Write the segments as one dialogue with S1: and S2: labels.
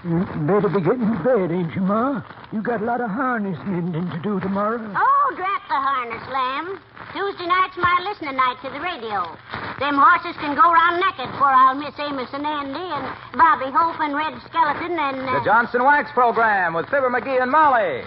S1: Better be getting to bed, ain't you, Ma? You got a lot of harness mending to do tomorrow.
S2: Oh, drat the harness, Lamb. Tuesday night's my listening night to the radio. Them horses can go round naked before I'll miss Amos and Andy and Bobby Hope and Red Skeleton and...
S3: The Johnson Wax Program with Fibber McGee and Molly.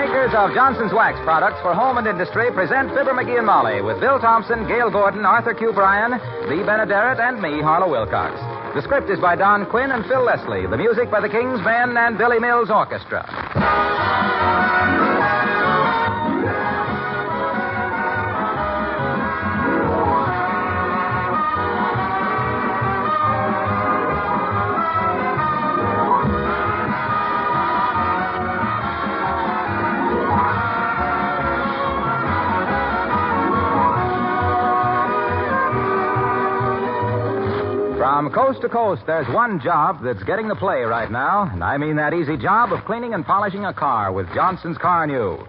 S3: Makers of Johnson's Wax products for home and industry present Fibber McGee and Molly with Bill Thompson, Gail Gordon, Arthur Q. Bryan, Lee Benaderet, and me, Harlow Wilcox. The script is by Don Quinn and Phil Leslie. The music by the King's Men and Billy Mills Orchestra. From coast to coast, there's one job that's getting the play right now, and I mean that easy job of cleaning and polishing a car with Johnson's Car New.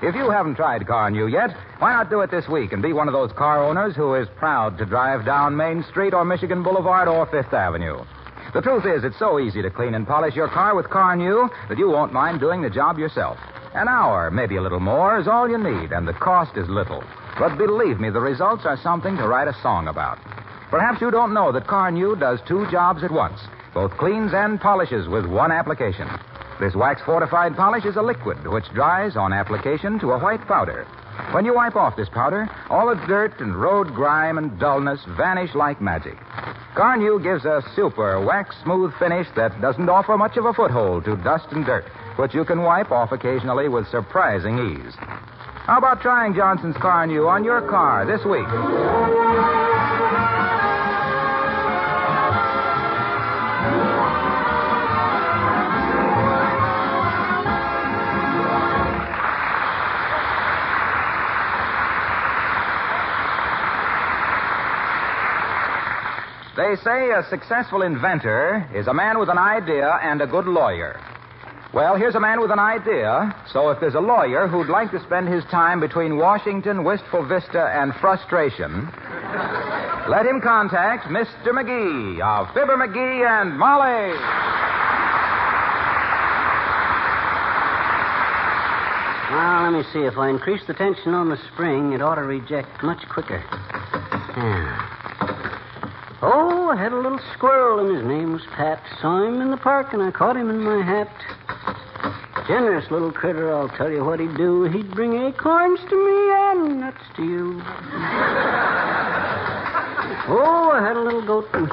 S3: If you haven't tried Car New yet, why not do it this week and be one of those car owners who is proud to drive down Main Street or Michigan Boulevard or Fifth Avenue. The truth is, it's so easy to clean and polish your car with Car New that you won't mind doing the job yourself. An hour, maybe a little more, is all you need, and the cost is little. But believe me, the results are something to write a song about. Perhaps you don't know that Car New does two jobs at once, both cleans and polishes with one application. This wax-fortified polish is a liquid which dries on application to a white powder. When you wipe off this powder, all the dirt and road grime and dullness vanish like magic. Car New gives a super wax-smooth finish that doesn't offer much of a foothold to dust and dirt, which you can wipe off occasionally with surprising ease. How about trying Johnson's Car New on your car this week? They say a successful inventor is a man with an idea and a good lawyer. Well, here's a man with an idea, so if there's a lawyer who'd like to spend his time between Washington, Wistful Vista, and frustration, let him contact Mr. McGee of Fibber McGee and Molly.
S4: Well, let me see. If I increase the tension on the spring, it ought to reject much quicker. Yeah. Oh, I had a little squirrel, and his name was Pat. Saw him in the park, and I caught him in my hat. Generous little critter, I'll tell you what he'd do. He'd bring acorns to me and nuts to you. Oh, I had a little goat. And...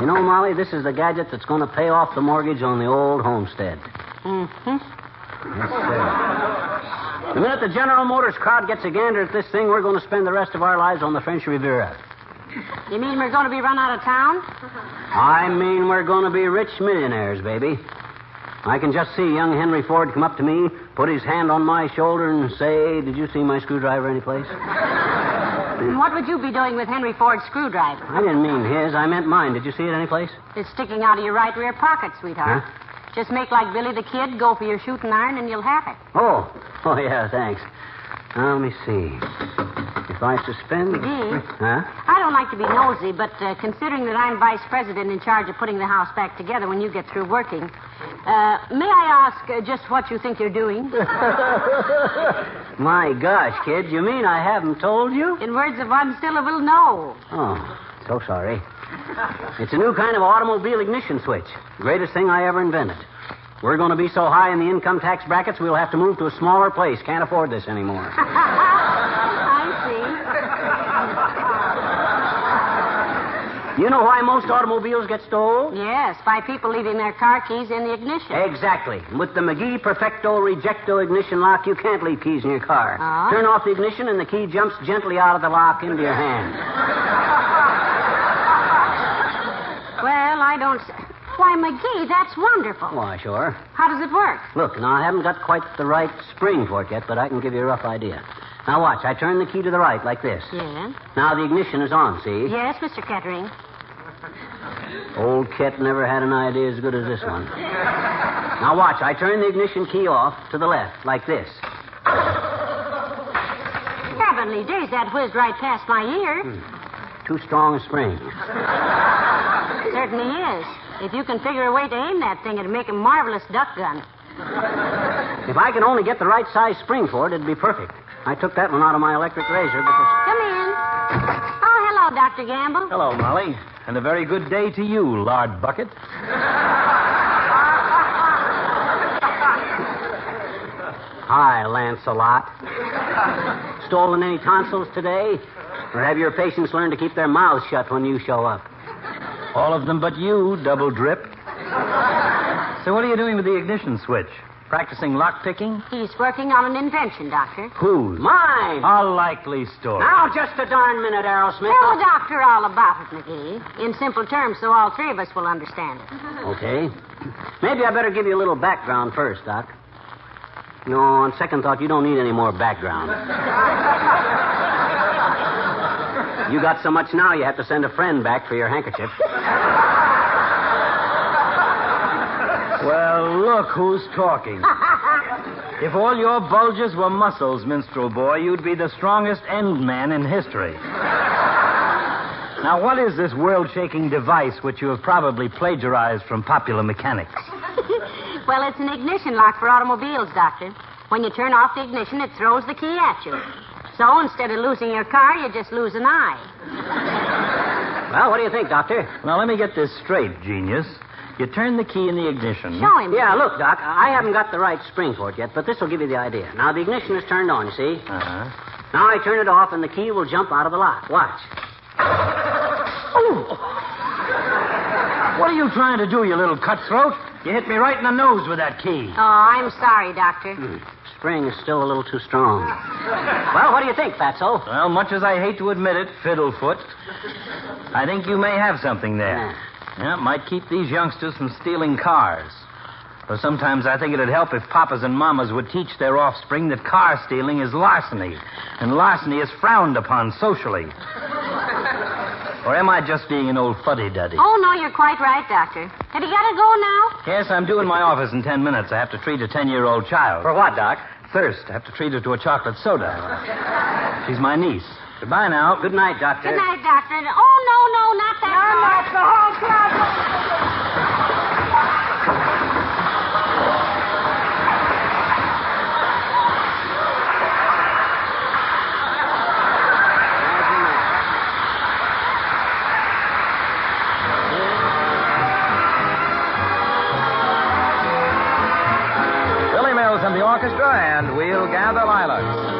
S4: You know, Molly, this is the gadget that's going to pay off the mortgage on the old homestead. Mm-hmm. Yes, sir. The minute the General Motors crowd gets a gander at this thing, we're going to spend the rest of our lives on the French Riviera.
S2: You mean we're going to be run out of town?
S4: I mean we're going to be rich millionaires, baby. I can just see young Henry Ford come up to me, put his hand on my shoulder and say, "Did you see my screwdriver anyplace?"
S2: What would you be doing with Henry Ford's screwdriver?
S4: I didn't mean his. I meant mine. Did you see it anyplace?
S2: It's sticking out of your right rear pocket, sweetheart.
S4: Huh?
S2: Just make like Billy the Kid, go for your shooting iron, and you'll have it.
S4: Oh, yeah, thanks. Now, let me see. If I suspend...
S2: McGee?
S4: Huh?
S2: I don't like to be nosy, but considering that I'm vice president in charge of putting the house back together when you get through working, may I ask just what you think you're doing?
S4: My gosh, kid, you mean I haven't told you?
S2: In words of one syllable, no.
S4: Oh, so sorry. It's a new kind of automobile ignition switch. Greatest thing I ever invented. We're going to be so high in the income tax brackets, we'll have to move to a smaller place. Can't afford this anymore.
S2: I
S4: see. You know why most automobiles get stolen?
S2: Yes, by people leaving their car keys in the ignition.
S4: Exactly. With the McGee ProtectoRejecto ignition lock, you can't leave keys in your car. Turn off the ignition, and the key jumps gently out of the lock into your hand.
S2: Well, I don't... Why, McGee, that's wonderful.
S4: Why, sure.
S2: How does it work?
S4: Look, now, I haven't got quite the right spring for it yet, but I can give you a rough idea. Now, watch. I turn the key to the right, like this.
S2: Yeah?
S4: Now, the ignition is on, see?
S2: Yes, Mr. Kettering.
S4: Old Ket never had an idea as good as this one. Now, watch. I turn the ignition key off to the left, like this.
S2: heavenly days, that whizzed right past my ear.
S4: Too strong a spring.
S2: Certainly is. If you can figure a way to aim that thing, it'd make a marvelous duck gun.
S4: If I could only get the right size spring for it, it'd be perfect. I took that one out of my electric razor because...
S2: Come in. Oh, hello, Dr. Gamble.
S5: Hello, Molly. And a very good day to you, Lard Bucket.
S4: Hi, Lancelot. Stolen any tonsils today? Or have your patients learned to keep their mouths shut when you show up?
S5: All of them but you, Double Drip. So what are you doing with the ignition switch? Practicing lockpicking?
S2: He's working on an invention, Doctor.
S5: Whose?
S4: Mine!
S5: A likely story.
S4: Now, just a darn minute, Aerosmith.
S2: Tell the doctor all about it, McGee. In simple terms, so all three of us will understand it.
S4: Okay. Maybe I better give you a little background first, Doc. No, on second thought, you don't need any more background. You got so much now, you have to send a friend back for your handkerchief.
S5: Well, look who's talking. If all your bulges were muscles, minstrel boy, you'd be the strongest end man in history. Now, what is this world-shaking device which you have probably plagiarized from popular mechanics?
S2: Well, it's an ignition lock for automobiles, Doctor. When you turn off the ignition, it throws the key at you. So instead of losing your car, you just lose an eye.
S4: Well, what do you think, Doctor?
S5: Now, let me get this straight, genius. You turn the key in the ignition.
S2: Show him.
S4: Yeah, look, Doc, I haven't got the right spring for it yet, but this will give you the idea. Now, the ignition is turned on, you see?
S5: Uh-huh.
S4: Now I turn it off, and the key will jump out of the lock. Watch.
S5: Oh! What are you trying to do, you little cutthroat? You hit me right in the nose with that key.
S2: Oh, I'm sorry, Doctor.
S4: Spring is still a little too strong. Well, what do you think, Fatso?
S5: Well, much as I hate to admit it, Fiddlefoot, I think you may have something there. Yeah, it might keep these youngsters from stealing cars. Or sometimes I think it'd help if papas and mamas would teach their offspring that car stealing is larceny, and larceny is frowned upon socially. Or am I just being an old fuddy-duddy?
S2: Oh, no, you're quite right, Doctor. Have you got to go now?
S5: Yes, I'm due in my office in 10 minutes. I have to treat a 10-year-old child.
S4: For what, Doc?
S5: Thirst. I have to treat her to a chocolate soda. She's my niece. Goodbye now.
S4: Good night, Doctor.
S2: Good night, Doctor. Oh, no, not that car.
S1: Not the whole club.
S3: Billy Mills and the orchestra, and We'll Gather Lilacs.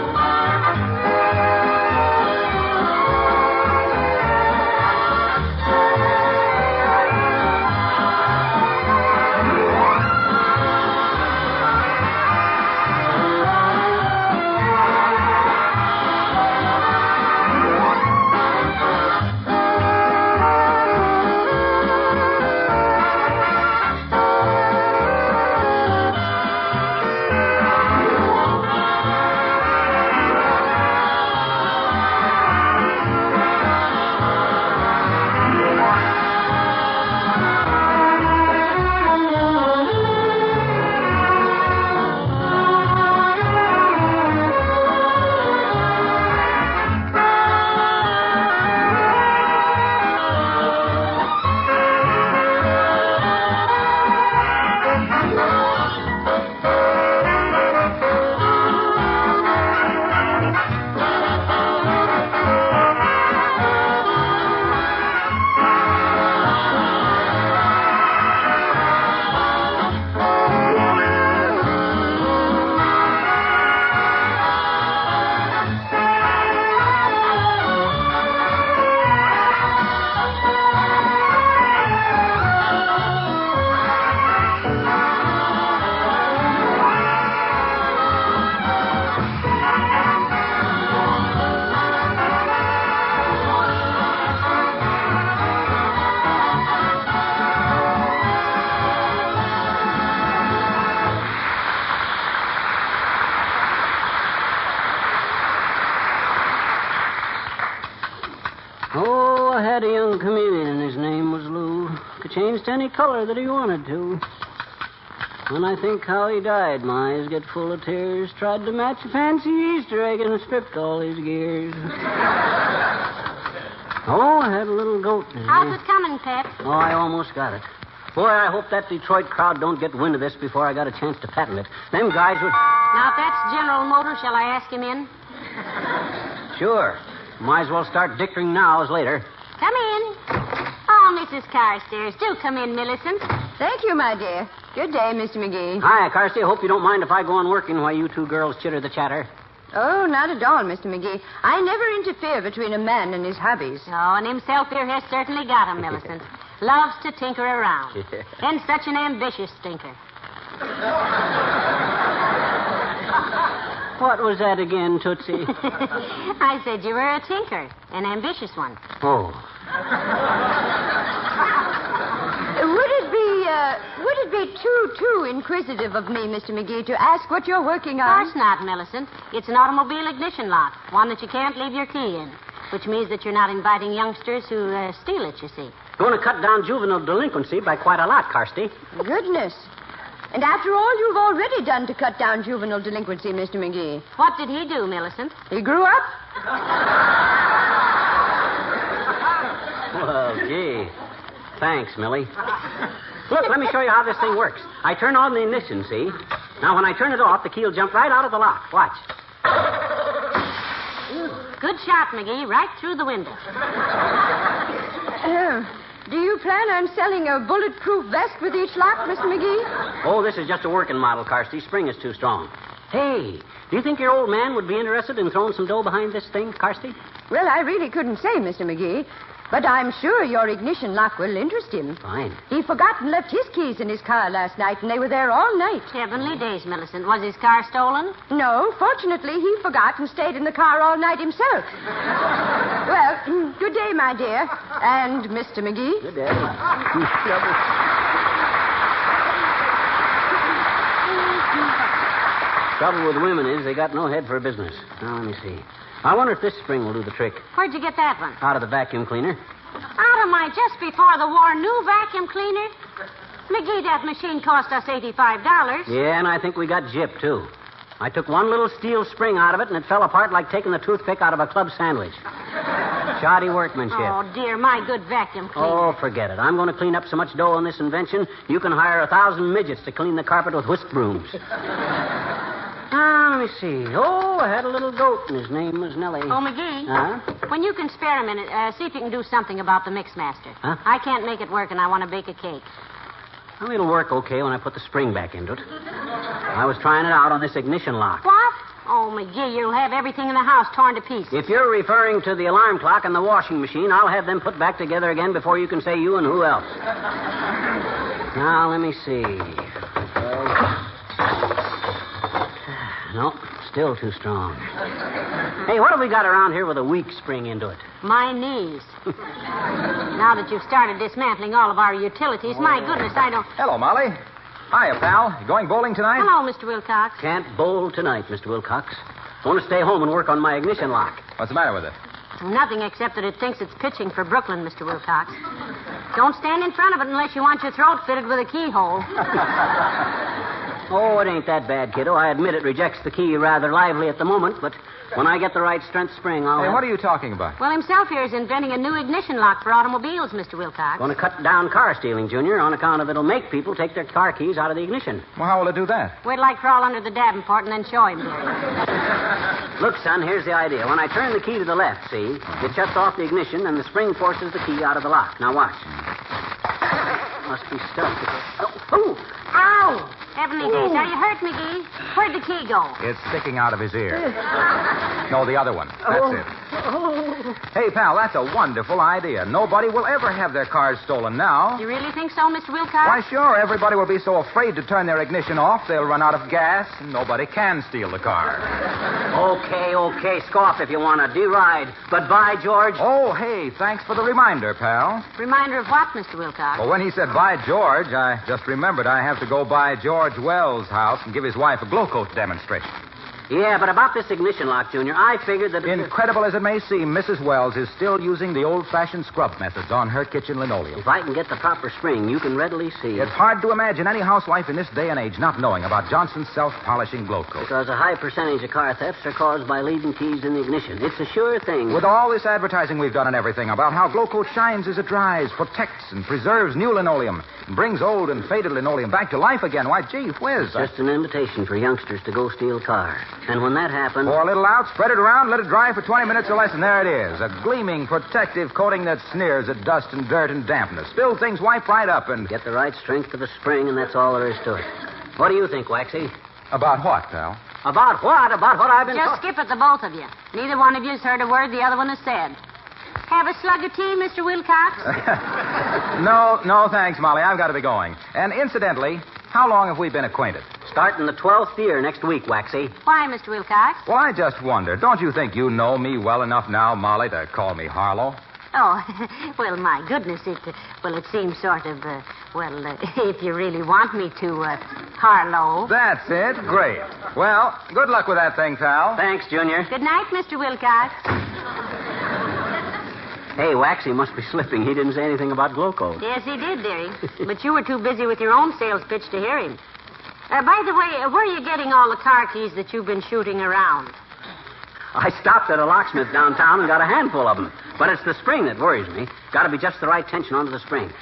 S4: Oh, I had a young comedian, and his name was Lou. Could change to any color that he wanted to. When I think how he died, my eyes get full of tears. Tried to match a fancy Easter egg and stripped all his gears. Oh, I had a little goat there.
S2: How's it coming, Pep?
S4: Oh, I almost got it. Boy, I hope that Detroit crowd don't get wind of this before I got a chance to patent it. Them guys would...
S2: Now, if that's General Motors, shall I ask him in?
S4: Sure. Might as well start dickering now as later.
S2: Come in. Oh, Mrs. Carstairs, do come in, Millicent.
S6: Thank you, my dear. Good day, Mr. McGee.
S4: Hi, Carsey. I hope you don't mind if I go on working while you two girls chitter the chatter.
S6: Oh, not at all, Mr. McGee. I never interfere between a man and his hobbies.
S2: Oh, and himself here has certainly got 'em, Millicent. Loves to tinker around. And such an ambitious tinker.
S4: What was that again, Tootsie?
S2: I said you were a tinker, an ambitious one.
S4: Oh.
S6: Would it be too inquisitive of me, Mr. McGee, to ask what you're working
S2: Of
S6: on?
S2: course not, Millicent. It's an automobile ignition lock, one that you can't leave your key in, which means that you're not inviting youngsters who steal it, you see.
S4: Going to cut down juvenile delinquency by quite a lot, Carsey.
S6: Goodness. And after all you've already done to cut down juvenile delinquency, Mr. McGee.
S2: What did he do, Millicent?
S6: He grew up?
S4: Well, gee. Thanks, Millie. Look, let me show you how this thing works. I turn on the ignition, see? Now, when I turn it off, the key will jump right out of the lock. Watch.
S2: Good shot, McGee, right through the window.
S6: Do you plan on selling a bulletproof vest with each lock, Mr. McGee?
S4: Oh, this is just a working model, Carsey. Spring is too strong. Hey, do you think your old man would be interested in throwing some dough behind this thing, Carsey?
S6: Well, I really couldn't say, Mr. McGee. But I'm sure your ignition lock will interest him.
S4: Fine.
S6: He forgot and left his keys in his car last night, and they were there all night.
S2: Heavenly days, Millicent. Was his car stolen?
S6: No, fortunately, he forgot and stayed in the car all night himself. Well, good day, my dear. And Mr. McGee.
S4: Good day. Trouble with women is they got no head for business. Now, let me see. I wonder if this spring will do the trick.
S2: Where'd you get that one?
S4: Out of the vacuum cleaner.
S2: Out of my just before the war new vacuum cleaner? McGee, that machine cost us $85.
S4: Yeah, and I think we got gypped, too. I took one little steel spring out of it, and it fell apart like taking the toothpick out of a club sandwich. Shoddy workmanship.
S2: Oh, dear, my good vacuum cleaner.
S4: Oh, forget it. I'm going to clean up so much dough on this invention, you can hire 1,000 midgets to clean the carpet with whisk brooms. Now, let me see. Oh, I had a little goat, and his name was Nellie.
S2: Oh, McGee.
S4: Huh?
S2: When you can spare a minute, see if you can do something about the Mixmaster.
S4: Huh?
S2: I can't make it work, and I want to bake a cake.
S4: Well, it'll work okay when I put the spring back into it. I was trying it out on this ignition lock.
S2: What? Oh, McGee, you'll have everything in the house torn to pieces.
S4: If you're referring to the alarm clock and the washing machine, I'll have them put back together again before you can say you and who else. Now, let me see. No, still too strong. Hey, what have we got around here with a weak spring into it?
S2: My knees. Now that you've started dismantling all of our utilities, my goodness, I don't...
S3: Hello, Molly. Hiya, pal. You going bowling tonight?
S2: Hello, Mr. Wilcox.
S4: Can't bowl tonight, Mr. Wilcox. Want to stay home and work on my ignition lock.
S3: What's the matter with it?
S2: Nothing except that it thinks it's pitching for Brooklyn, Mr. Wilcox. Don't stand in front of it unless you want your throat fitted with a keyhole.
S4: Oh, it ain't that bad, kiddo. I admit it rejects the key rather lively at the moment, but when I get the right strength spring, I'll...
S3: Hey, what are you talking about?
S2: Well, himself here is inventing a new ignition lock for automobiles, Mr. Wilcox.
S4: Going to cut down car stealing, Junior, on account of it'll make people take their car keys out of the ignition.
S3: Well, how will it do that?
S2: Wait till I crawl under the Davenport and then show him here.
S4: Look, son, here's the idea. When I turn the key to the left, see, it shuts off the ignition and the spring forces the key out of the lock. Now watch. Must be stuck. Oh!
S2: Ow! Heavenly days. Are you hurt, McGee? Where'd the key go?
S3: It's sticking out of his ear. No, the other one. That's it. Hey, pal, that's a wonderful idea. Nobody will ever have their cars stolen now.
S2: You really think so, Mr. Wilcox?
S3: Why, sure. Everybody will be so afraid to turn their ignition off, they'll run out of gas, and nobody can steal the car.
S4: Okay. Scoff if you want to. Deride. But by George...
S3: Oh, hey, thanks for the reminder, pal.
S2: Reminder of what, Mr. Wilcox?
S3: Well, when he said by George, I just remembered I have to go by George Wells' house and give his wife a glow coat demonstration.
S4: Yeah, but about this ignition lock, Junior, I figured that...
S3: Incredible as it may seem, Mrs. Wells is still using the old-fashioned scrub methods on her kitchen linoleum.
S4: If I can get the proper spring, you can readily see.
S3: It's hard to imagine any housewife in this day and age not knowing about Johnson's self-polishing glow coat.
S4: Because a high percentage of car thefts are caused by leaving keys in the ignition. It's a sure thing.
S3: With all this advertising we've done and everything about how glow coat shines as it dries, protects and preserves new linoleum, and brings old and faded linoleum back to life again, why, gee whiz.
S4: Just an invitation for youngsters to go steal cars. And when that happens...
S3: Pour a little out, spread it around, let it dry for 20 minutes or less, and there it is. A gleaming, protective coating that sneers at dust and dirt and dampness. Still things wipe right up and...
S4: Get the right strength of the spring, and that's all there is to it. What do you think, Waxy?
S3: About what, pal?
S4: About what? About what I've been...
S2: Just skip it, the both of you. Neither one of you's heard a word the other one has said. Have a slug of tea, Mr. Wilcox?
S3: No, thanks, Molly. I've got to be going. And incidentally, how long have we been acquainted?
S4: Starting the 12th year next week, Waxy.
S2: Why, Mr. Wilcox?
S3: Well, I just wonder, don't you think you know me well enough now, Molly, to call me Harlow?
S2: Oh, well, my goodness, it seems sort of, if you really want me to, Harlow.
S3: That's it. Great. Well, good luck with that thing, pal.
S4: Thanks, Junior.
S2: Good night, Mr. Wilcox.
S4: Hey, Waxy must be slipping. He didn't say anything about glow coat.
S2: Yes, he did, dearie. But you were too busy with your own sales pitch to hear him. By the way, where are you getting all the car keys that you've been shooting around?
S4: I stopped at a locksmith downtown and got a handful of them. But it's the spring that worries me. Got to be just the right tension onto the spring.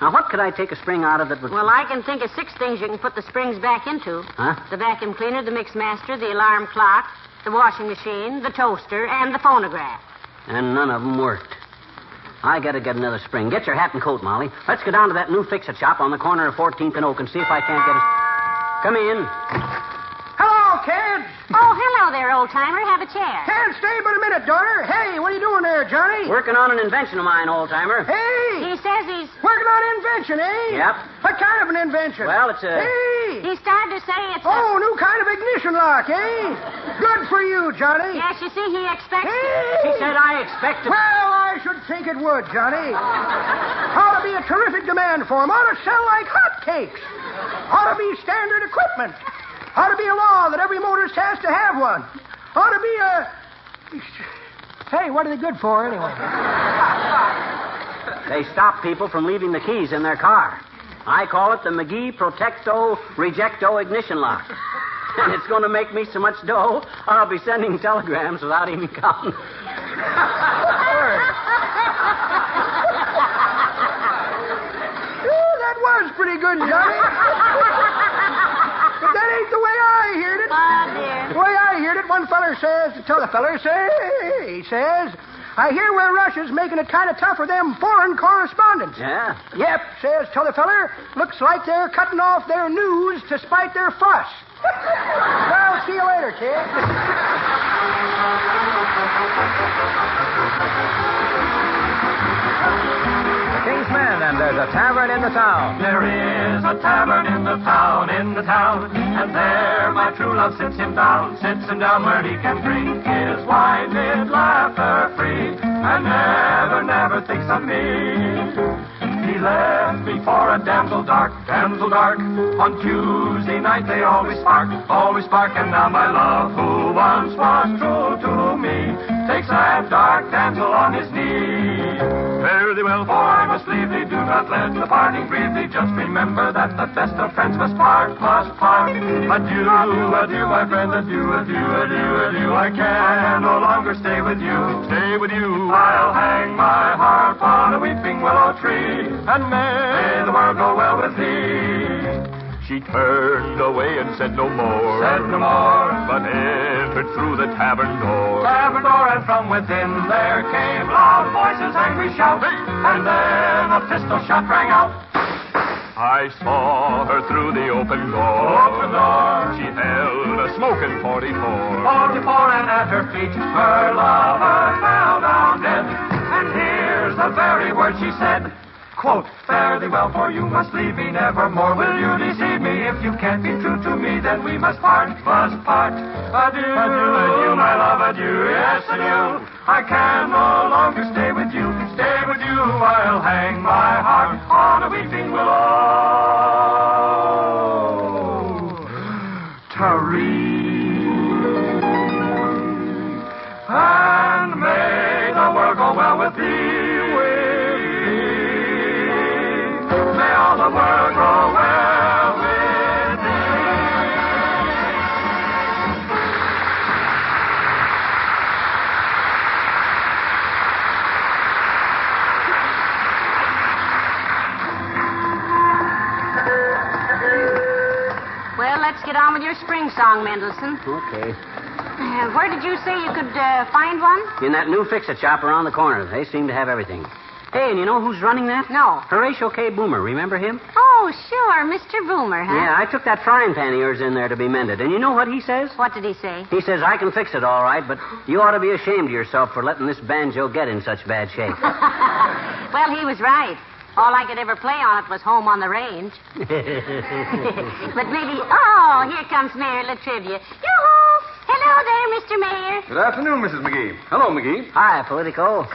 S4: Now, what could I take a spring out of that would...
S2: Well, I can think of 6 things you can put the springs back into.
S4: Huh?
S2: The vacuum cleaner, the mix master, the alarm clock, the washing machine, the toaster, and the phonograph.
S4: And none of them worked. I got to get another spring. Get your hat and coat, Molly. Let's go down to that new fix-it shop on the corner of 14th and Oak and see if I can't get a... Come in.
S1: Hello, kids.
S2: Oh, hello there, old-timer. Have a chair.
S1: Can't stay but a minute, daughter. Hey, what are you doing there, Johnny?
S4: Working on an invention of mine, old-timer.
S1: Hey!
S2: He says he's...
S1: Working on invention, eh?
S4: Yep.
S1: What kind of an invention?
S4: Well, it's a...
S1: Hey!
S2: He started to say it's
S1: Oh, new kind of ignition lock, eh? Good for you, Johnny.
S2: Yes, you see, he expects...
S1: Hey!
S4: He said I expect to...
S1: Well, I should think it would, Johnny. Ought to be a terrific demand for 'em. Ought to sell like hotcakes. Ought to be standard equipment. Ought to be a law that every motorist has to have one. Ought to be a... Hey, what are they good for, anyway?
S4: They stop people from leaving the keys in their car. I call it the McGee ProtectoRejecto ignition lock. And it's going to make me so much dough, I'll be sending telegrams without even counting.
S1: That was pretty good, Johnny. But that ain't the way I heard it.
S2: Oh, dear.
S1: The way I heard it, one feller says to t'other feller, he says, I hear where Russia's making it kind of tough for them foreign correspondents.
S4: Yeah?
S1: Yep, says t'other feller, looks like they're cutting off their news to spite their fuss. Well, see you later, kid.
S3: King's Men, and there's a tavern in the town.
S7: There is a tavern in the town, and there my true love sits him down where he can drink his wine with laughter free, and never thinks of me. He left me for a damsel dark. On Tuesday night they always spark, and now my love, who once was true to me, takes that dark damsel on his knee. Fare thee well, for I must leave thee. Do not let the parting grieve thee. Just remember that the best of friends must part. Adieu, my friend, adieu. I can no longer stay with you. I'll hang my harp on a weeping willow tree, and may the world go well with thee. She turned away and said no more, but entered through the tavern door, and from within there came loud voices, angry shouts, and then a pistol shot rang out. I saw her through the open door. She held a smoking 44, and at her feet her lover fell down dead. And here's the very word she said, quote, fare thee well, for you must leave me nevermore. Will you deceive me? If you can't be true to me, then we must part. Adieu, my love, adieu, yes, adieu. I can no longer stay with you. I'll hang my heart on a weeping willow. Taree. the world go well with thee, with thee. May all the world go well with
S2: Well, let's get on with your spring song, Mendelssohn.
S4: Okay.
S2: Where did you say you could find one?
S4: In that new fix-it shop around the corner. They seem to have everything. Hey, and you know who's running that?
S2: No.
S4: Horatio K. Boomer. Remember him?
S2: Oh, sure, Mr. Boomer, huh?
S4: Yeah, I took that frying pan of yours in there to be mended. And you know what he says?
S2: What did he say?
S4: He says, I can fix it all right, but you ought to be ashamed of yourself for letting this banjo get in such bad shape.
S2: Well, he was right. All I could ever play on it was Home on the Range. But maybe... Oh, here comes Mayor Latrivia. Yoo-hoo! Hello there, Mr. Mayor.
S8: Good afternoon, Mrs. McGee. Hello, McGee.
S4: Hi, Politico.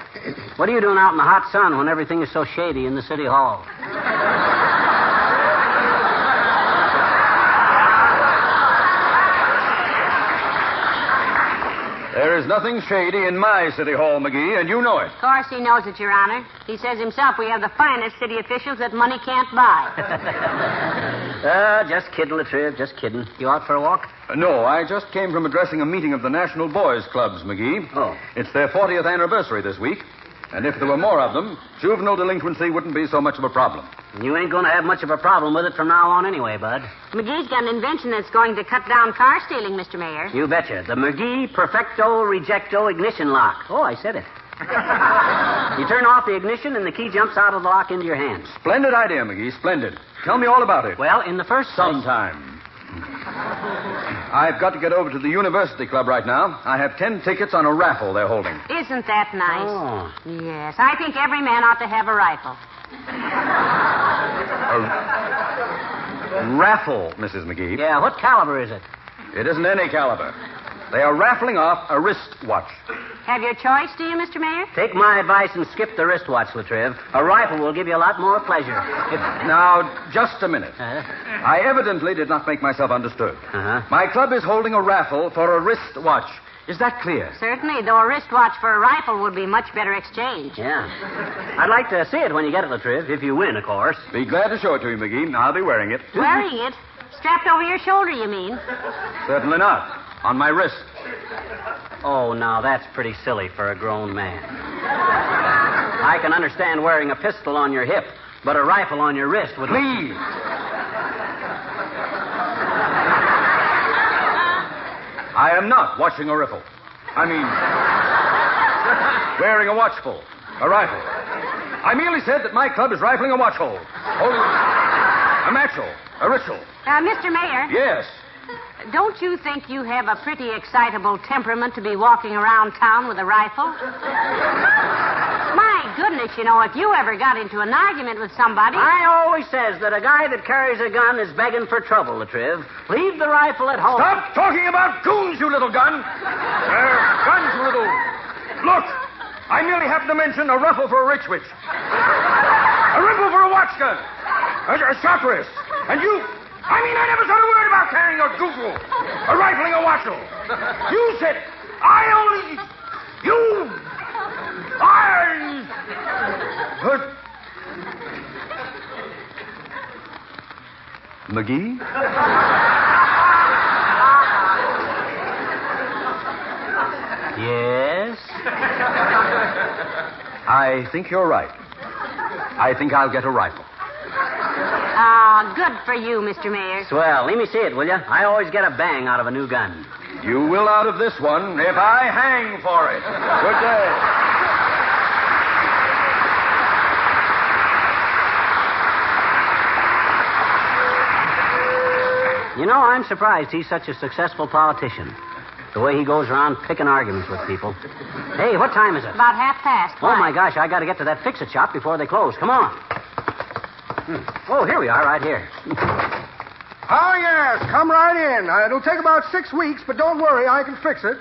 S4: What are you doing out in the hot sun when everything is so shady in the city hall?
S8: There is nothing shady in my city hall, McGee, and you know it.
S2: Of course he knows it, Your Honor. He says himself we have the finest city officials that money can't buy.
S4: Just kidding, Latriv, just kidding. You out for a walk?
S8: No, I just came from addressing a meeting of the National Boys Clubs, McGee.
S4: Oh.
S8: It's their 40th anniversary this week, and if there were more of them, juvenile delinquency wouldn't be so much of a problem.
S4: You ain't going to have much of a problem with it from now on anyway, Bud.
S2: McGee's got an invention that's going to cut down car stealing, Mr. Mayor.
S4: You betcha. The McGee ProtectoRejecto ignition lock. Oh, I said it. You turn off the ignition and the key jumps out of the lock into your hands.
S8: Splendid idea, McGee, splendid. Tell me all about it.
S4: Well, in the first place...
S8: Sometime. I've got to get over to the University Club right now. I have 10 tickets on a raffle they're holding.
S2: Isn't that nice?
S4: Oh.
S2: Yes, I think every man ought to have a rifle.
S8: A raffle, Mrs. McGee.
S4: Yeah, what caliber is it?
S8: It isn't any caliber. They are raffling off a wristwatch.
S2: Have your choice, do you, Mr. Mayor?
S4: Take my advice and skip the wristwatch, Latriv. A rifle will give you a lot more pleasure.
S8: Now, just a minute. I evidently did not make myself understood. My club is holding a raffle for a wristwatch. Is that clear?
S2: Certainly, though a wristwatch for a rifle would be much better exchange.
S4: Yeah. I'd like to see it when you get it, Latriv, if you win, of course.
S8: Be glad to show it to you, McGee. I'll be wearing it.
S2: Wearing it? Strapped over your shoulder, you mean?
S8: Certainly not. On my wrist.
S4: Oh, now, that's pretty silly for a grown man. I can understand wearing a pistol on your hip, but a rifle on your wrist would...
S8: Please. I am not watching a rifle. I mean, wearing a watchful. A rifle. I merely said that my club is rifling a watch hole. Holding a match hole. A ritual.
S2: Mr. Mayor?
S8: Yes.
S2: Don't you think you have a pretty excitable temperament to be walking around town with a rifle? My goodness, you know, if you ever got into an argument with somebody...
S4: I always says that a guy that carries a gun is begging for trouble, Latriv. Leave the rifle at home.
S8: Stop talking about goons, you little gun. Guns, you little... Look, I merely happened to mention a ruffle for a rich witch. A rifle for a watch gun. A shot wrist. And you... I mean, I never said a word about carrying a google or rifling a watchel. You said, McGee?
S4: Yes?
S8: I think you're right. I think I'll get a rifle.
S2: Good for you, Mr. Mayor.
S4: Swell. Let me see it, will you? I always get a bang out of a new gun.
S8: You will out of this one if I hang for it. Good day.
S4: You know, I'm surprised he's such a successful politician. The way he goes around picking arguments with people. Hey, what time is it?
S2: About 1:30.
S4: Oh, my gosh, I got to get to that fix-it shop before they close. Come on. Oh, here we are, right here.
S1: Oh, yes. Come right in. It'll take about 6 weeks, but don't worry. I can fix it.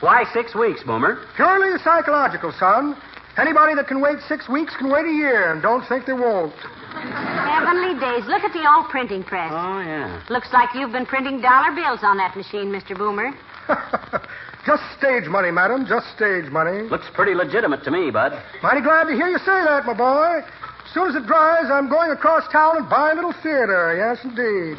S4: Why 6 weeks, Boomer?
S1: Purely psychological, son. Anybody that can wait 6 weeks can wait a year, and don't think they won't.
S2: Heavenly days. Look at the old printing press.
S4: Oh, yeah.
S2: Looks like you've been printing dollar bills on that machine, Mr. Boomer.
S1: Just stage money, madam. Just stage money.
S4: Looks pretty legitimate to me, Bud.
S1: Mighty glad to hear you say that, my boy. As soon as it dries, I'm going across town and buy a little theater. Yes, indeed.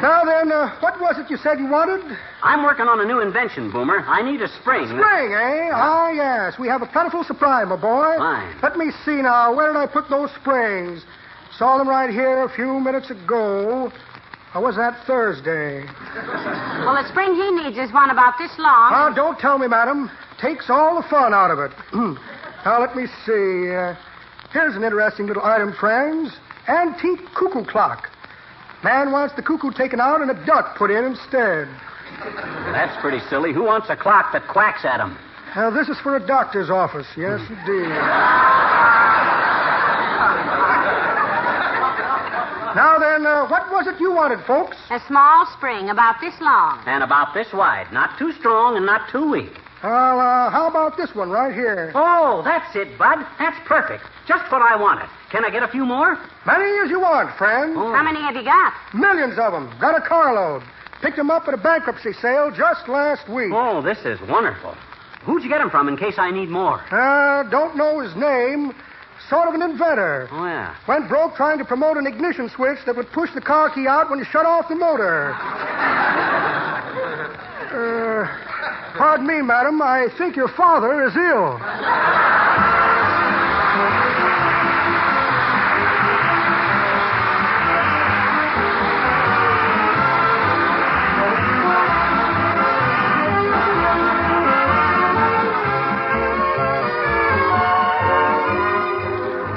S1: Now then, what was it you said you wanted?
S4: I'm working on a new invention, Boomer. I need a spring.
S1: Spring, eh? Ah, yes. We have a plentiful supply, my boy.
S4: Fine.
S1: Let me see now. Where did I put those springs? Saw them right here a few minutes ago. Or was that Thursday?
S2: Well, the spring he needs is one about this long.
S1: Now, don't tell me, madam. Takes all the fun out of it. Now, let me see. Here's an interesting little item, friends. Antique cuckoo clock. Man wants the cuckoo taken out and a duck put in instead.
S4: That's pretty silly. Who wants a clock that quacks at him?
S1: Now, this is for a doctor's office. Yes, indeed. Now then, what was it you wanted, folks?
S2: A small spring about this long.
S4: And about this wide. Not too strong and not too weak.
S1: Well, how about this one right here?
S4: Oh, that's it, Bud. That's perfect. Just what I wanted. Can I get a few more?
S1: Many as you want, friend.
S4: Oh.
S2: How many have you got?
S1: Millions of them. Got a carload. Picked them up at a bankruptcy sale just last week.
S4: Oh, this is wonderful. Who'd you get them from in case I need more?
S1: Don't know his name. Sort of an inventor.
S4: Oh, yeah.
S1: Went broke trying to promote an ignition switch that would push the car key out when you shut off the motor. Pardon me, madam. I think your father is ill.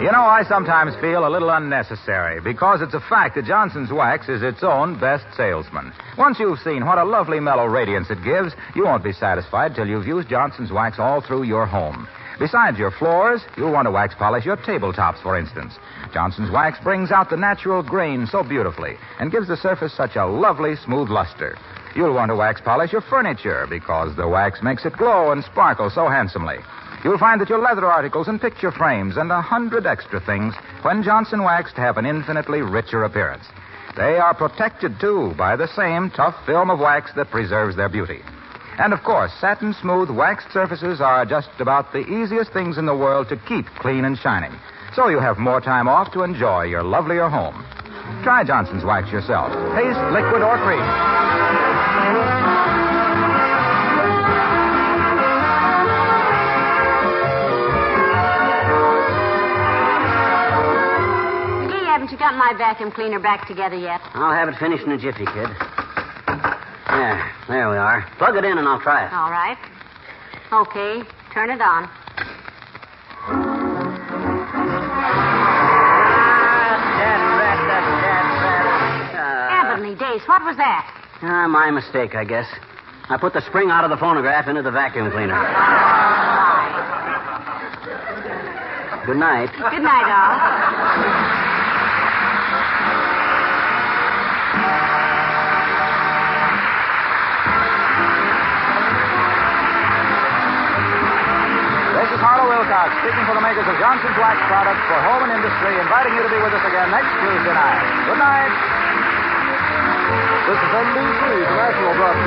S3: You know, I sometimes feel a little unnecessary because it's a fact that Johnson's Wax is its own best salesman. Once you've seen what a lovely mellow radiance it gives, you won't be satisfied till you've used Johnson's Wax all through your home. Besides your floors, you'll want to wax polish your tabletops, for instance. Johnson's Wax brings out the natural grain so beautifully and gives the surface such a lovely, smooth luster. You'll want to wax polish your furniture because the wax makes it glow and sparkle so handsomely. You'll find that your leather articles and picture frames and 100 extra things, when Johnson waxed, have an infinitely richer appearance. They are protected, too, by the same tough film of wax that preserves their beauty. And, of course, satin-smooth waxed surfaces are just about the easiest things in the world to keep clean and shining. So you have more time off to enjoy your lovelier home. Try Johnson's Wax yourself. Taste, liquid, or cream.
S2: Haven't you got my vacuum cleaner back together yet?
S4: I'll have it finished in a jiffy, kid. There we are. Plug it in and I'll try it.
S2: All right. Okay, turn it on. Heavenly days, what was that?
S4: My mistake, I guess. I put the spring out of the phonograph into the vacuum cleaner. Good night.
S2: Good night, all.
S3: Speaking for the makers of Johnson's Wax products for home and industry, inviting you to be with us again next Tuesday night. Good night.
S1: This is NBC, the National Broadcasting